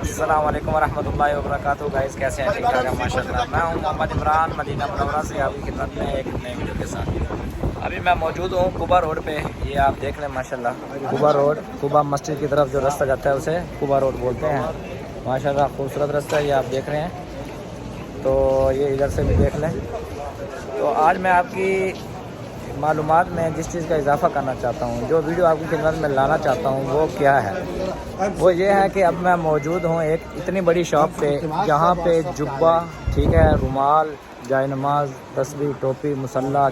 अस्सलाम वालेकुम वरहमतुल्लाहि वबरकातुहू। गाइस कैसे हैं? ठीक ठाक है माशाल्लाह। मैं हूं मोहम्मद इमरान, मदीना मुनव्वरा से आपकी खिदमत में एक नए वीडियो के साथ। अभी मैं मौजूद हूं कुबा रोड पे। ये आप देख लें माशाल्लाह, कुबा रोड, कुबा मस्जिद की तरफ जो रास्ता जाता है उसे कुबा रोड बोलते हैं। माशाल्लाह खूबसूरत रास्ता ये आप देख रहे हैं। तो ये इधर से भी देख लें। तो आज मैं आपकी मालूमात में जिस चीज़ का इजाफ़ा करना चाहता हूँ, जो वीडियो आपकी खिदमत में लाना चाहता हूँ, वो क्या है? वो ये है कि अब मैं मौजूद हूँ एक इतनी बड़ी शॉप पे, जहाँ पे जुब्बा, ठीक है, रुमाल, जाय नमाज, तस्बीह, टोपी, मुसल्ला,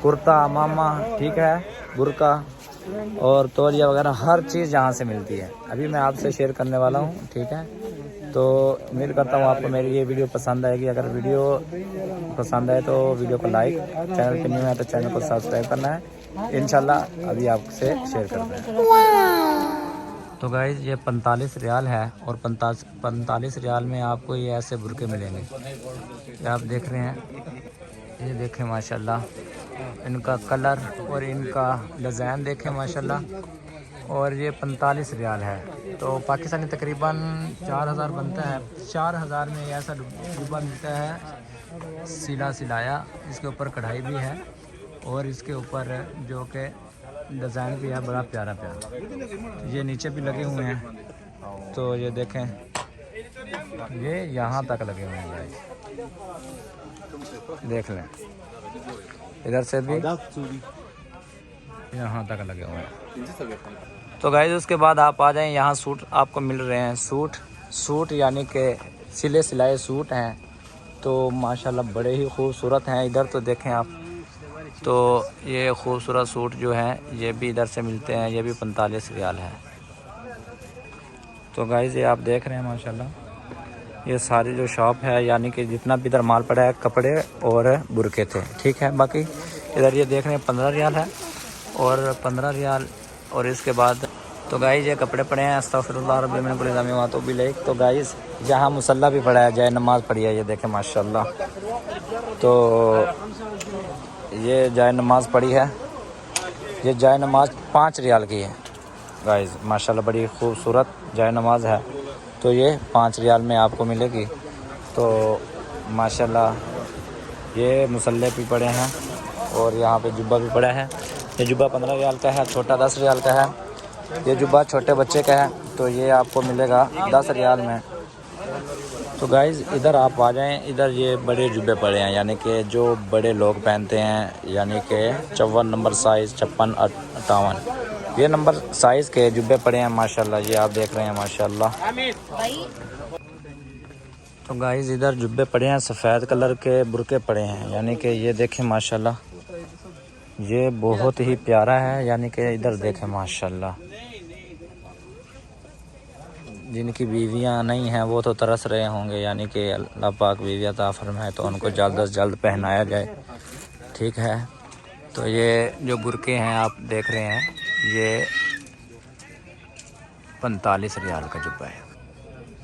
कुर्ता, अमामा, ठीक है, बुर्का और तौलिया वगैरह हर चीज़ यहाँ से मिलती है। अभी मैं आपसे शेयर करने वाला हूँ, ठीक है। तो उम्मीद करता हूँ आपको मेरी ये वीडियो पसंद आएगी। अगर वीडियो पसंद आए तो वीडियो को लाइक, चैनल पे न्यू है तो चैनल को सब्सक्राइब करना है। इंशाल्लाह अभी आपसे शेयर करते हैं। तो गाइस ये 45 रियाल है और 45 रियाल में आपको ये ऐसे बुरके मिलेंगे। ये आप देख रहे हैं, ये देखें माशाल्लाह, इनका कलर और इनका डिज़ाइन देखें माशाल्लाह। और ये 45 रियाल है, तो पाकिस्तानी तकरीबन 4000 बनता है। 4000 में ऐसा जुब्बा मिलता है सिलाया, इसके ऊपर कढ़ाई भी है और इसके ऊपर जो कि डिज़ाइन भी है बड़ा प्यारा। ये नीचे भी लगे हुए हैं, तो ये देखें, ये यहाँ तक लगे हुए हैं गाइस, देख लें, इधर से भी यहाँ तक लगे हुए हैं। तो गाइस उसके बाद आप आ जाएं, यहाँ सूट आपको मिल रहे हैं। सूट यानी कि सिलाए सूट हैं, तो माशाल्लाह बड़े ही खूबसूरत हैं। इधर तो देखें आप, तो ये खूबसूरत सूट जो हैं ये भी इधर से मिलते हैं। ये भी 45 रियाल है। तो गाइस ये आप देख रहे हैं माशाल्लाह, ये सारी जो शॉप है, यानी कि जितना भी इधर माल पड़ा है, कपड़े और बुरके थे, ठीक है। बाकी इधर ये देख रहे हैं 15 रियाल है और 15 रियाल। और इसके बाद तो गाइस ये कपड़े पड़े हैं, अस्तगफिरुल्लाह रब्बिल मिन कुल्ली ज़म्बिन व अतूबु इलैह। तो गाइस जहाँ मुसल्ला भी पड़ा है, जाए नमाज़ पड़ी है, ये देखें माशाल्लाह। तो ये जाए नमाज़ पड़ी है, ये जाए नमाज़ 5 रियाल की है गाइस माशाल्लाह, बड़ी खूबसूरत जाए नमाज़ है। तो ये 5 रियाल में आपको मिलेगी। तो माशाल्लाह ये मुसल्ले भी पड़े हैं और यहाँ पे जुब्बा भी पड़ा है। ये जुब्बा 15 रियाल का है, छोटा 10 रियाल का है। ये जुब्बा छोटे बच्चे का है, तो ये आपको मिलेगा 10 रियाल में। तो गाइज़ इधर आप आ जाएं, इधर ये बड़े जुब्बे पड़े हैं, यानी कि जो बड़े लोग पहनते हैं, यानी कि 54 नंबर साइज़, 56, 58 ये नंबर साइज़ के जुब्बे पड़े हैं माशाल्लाह। ये आप देख रहे हैं माशाल्लाह। तो गाइज़ इधर जुब्बे पड़े हैं, सफ़ेद कलर के बुरके पड़े हैं, यानी कि ये देखें माशाल्लाह, ये बहुत ही प्यारा है। यानी कि इधर देखें माशाल्लाह, जिनकी बीवियां नहीं हैं वो तो तरस रहे होंगे, यानी कि अल्लाह पाक बीवियां अता फरमाए तो उनको जल्द से जल्द पहनाया जाए, ठीक है। तो ये जो बुरके हैं आप देख रहे हैं, ये 45 रियाल का जुब्बा है।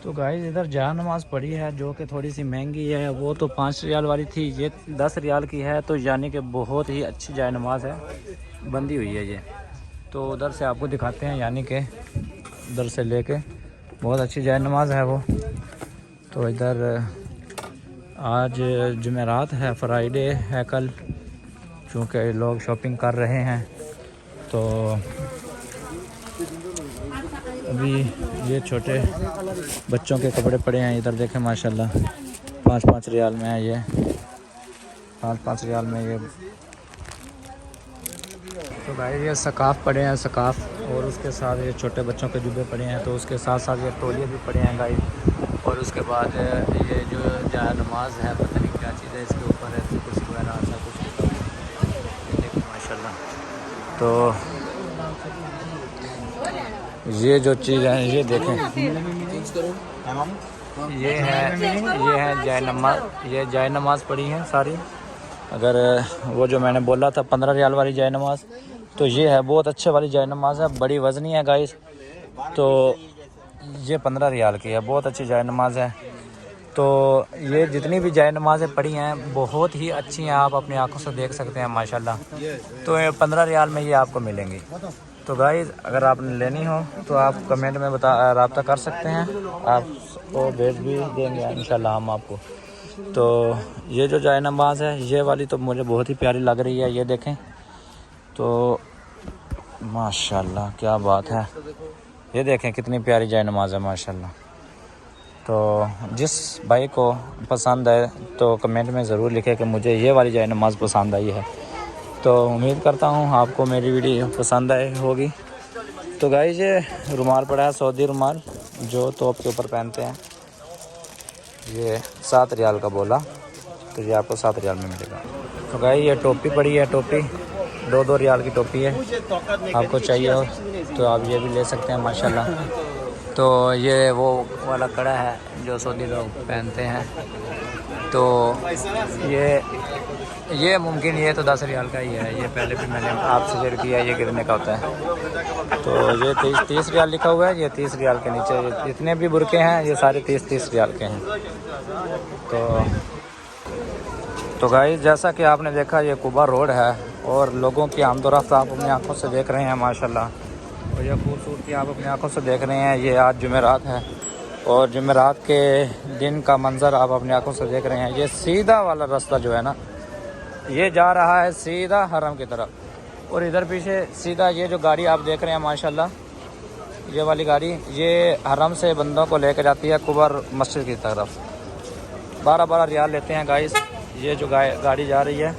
तो गाइस इधर जाय नमाज़ पड़ी है, जो कि थोड़ी सी महंगी है। वो तो 5 रियाल वाली थी, ये 10 रियाल की है। तो यानी कि बहुत ही अच्छी जाय नमाज़ है, बंदी हुई है ये। तो उधर से आपको दिखाते हैं, यानी कि उधर से लेके बहुत अच्छी जाय नमाज़ है वो। तो इधर आज जुमेरात है, फ्राइडे है कल, चूँकि लोग शॉपिंग कर रहे हैं। तो अभी ये छोटे बच्चों के कपड़े पड़े हैं, इधर देखें माशाल्लाह, 5-5 रियाल में है ये, 5-5 रियाल में ये। तो भाई ये सकाफ़ पड़े हैं, सकाफ़, और उसके साथ ये छोटे बच्चों के जुब्बे पड़े हैं। तो उसके साथ साथ ये तौलिए भी पड़े हैं गाइस। और उसके बाद ये जो जाय नमाज़ है, पता नहीं क्या चीज़ है, इसके ऊपर ऐसे कुछ वगैरह ऐसा कुछ देखिए माशाल्लाह। तो ये जो चीज़ है ये देखें, ये है जाय नमाज़। ये जाय नमाज़ पड़ी है सारी। अगर वो जो मैंने बोला था 15 रियाल वाली जाय नमाज़, तो ये है बहुत अच्छे वाली जाय नमाज़ है, बड़ी वज़नी है गाइस। तो ये 15 रियाल की है, बहुत अच्छी जाय नमाज़ है। तो ये जितनी भी जाय नमाज़ें पड़ी हैं बहुत ही अच्छी हैं, आप अपनी आंखों से देख सकते हैं माशाल्लाह। तो 15 रियाल में ये आपको मिलेंगी। तो गाइस अगर आपने लेनी हो तो आप कमेंट में रब्ता कर सकते हैं, आपको भेज भी देंगे इंशाल्लाह हम आपको। तो ये जो जाए नमाज है ये वाली तो मुझे बहुत ही प्यारी लग रही है, ये देखें तो माशाल्लाह क्या बात है। ये देखें कितनी प्यारी जाए नमाज है माशाल्लाह। तो जिस भाई को पसंद है तो कमेंट में ज़रूर लिखें कि मुझे ये वाली जाए नमाज पसंद आई है। तो उम्मीद करता हूँ आपको मेरी वीडियो पसंद आई होगी। तो गाइस ये रुमाल पड़ा है, सऊदी रुमाल जो तोप के ऊपर पहनते हैं, ये 7 रियाल का बोला, तो ये आपको 7 रियाल में मिलेगा। तो गाइस ये टोपी पड़ी है, टोपी 2-2 रियाल की टोपी है, आपको चाहिए हो तो आप ये भी ले सकते हैं माशाल्लाह। तो ये वो वाला कड़ा है जो सऊदी लोग पहनते हैं, तो ये मुमकिन ये तो 10 रियाल का ही है, ये पहले भी मैंने आपसे शेयर किया ये कितने का होता है। तो ये 30 रियाल लिखा हुआ है, ये 30 रियाल के नीचे जितने भी बुरके हैं ये सारे 30 रियाल के हैं। तो गाइस जैसा कि आपने देखा ये कुबा रोड है और लोगों की आमदोरफ्त आप अपनी आंखों से देख रहे हैं माशाल्लाह, और यह खूबसूरती आप अपनी आंखों से देख रहे हैं। ये आज जुमेरात है और जुमेरात के दिन का मंज़र आप अपनी आंखों से देख रहे हैं। ये सीधा वाला रास्ता जो है ना ये जा रहा है सीधा हरम की तरफ, और इधर पीछे सीधा ये जो गाड़ी आप देख रहे हैं माशाल्लाह, ये वाली गाड़ी ये हरम से बंदों को लेकर जाती है कुबा मस्जिद की तरफ। 12-12 रियाल लेते हैं गाइस, ये जो गाड़ी जा रही है